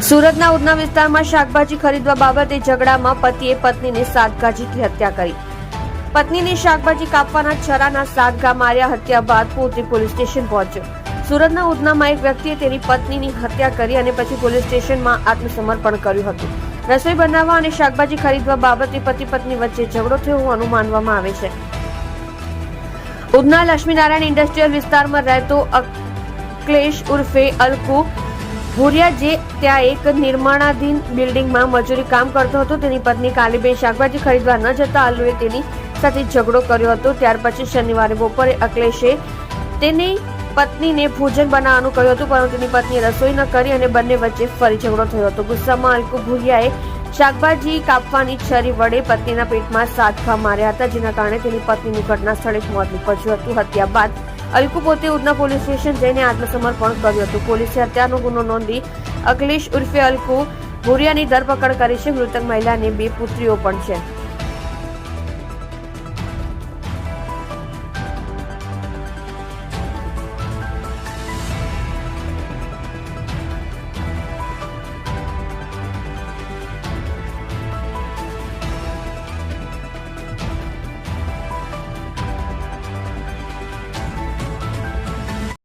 સુરતના ઉધના વિસ્તારમાં શાકભાજી ખરીદવા બાબતે ઝઘડામાં પતિએ પત્નીને સાતગાજીથી હત્યા કરી. પત્નીને શાકભાજી કાપવાના છરાના સાતઘા માર્યા. હત્યા બાદ પોતે પોલીસ સ્ટેશન પહોંચ્યો. સુરતના ઉધનામાં એક વ્યક્તિએ તેની પત્નીની હત્યા કરી અને પછી પોલીસ સ્ટેશનમાં આત્મસમર્પણ કર્યું હતું. રસોઈ બનાવવા અને શાકભાજી ખરીદવા બાબતે પતિ પત્ની વચ્ચે ઝઘડો થયો હોવાનું માનવામાં આવે છે. ઉધના લક્ષ્મીનારાયણ ઇન્ડસ્ટ્રીયલ વિસ્તારમાં રહેતો અકલેશ ઉર્ફે અલકુ ભુરિયા, જે ત્યાં એક નિર્માણાધીન બિલ્ડિંગમાં મજૂરી કામ કરતો હતો, તેની પત્ની કાલીબેન શાકભાજી ખરીદવા ન જતા અલ્લુએ તેની સાથે ઝઘડો કર્યો હતો. ત્યાર પછી શનિવારે બપોરે અકલેશે તેની પત્નીને ભોજન બનાવવાનું કહ્યું હતું, પરંતુ તેની પત્નીએ રસોઈ ન કરી અને બંને વચ્ચે ફરી ઝઘડો થયો હતો. ગુસ્સામાં અલકુ ભુરિયાએ શાકભાજી કાપવાની છરી વડે પત્નીના પેટમાં સાતઘા માર્યા હતા, જેના કારણે તેની પત્નીનું ઘટના સ્થળે જ મોત નીપજ્યું હતું. હત્યા બાદ અલકુ પોતે ઉધના પોલીસ સ્ટેશન જઈને આત્મસમર્પણ કર્યું હતું. પોલીસે હત્યાનો ગુનો નોંધી અકલેશ ઉર્ફે અલકુ ભુરિયાની ધરપકડ કરી છે. મૃતક મહિલાને 2 પુત્રીઓ પણ છે.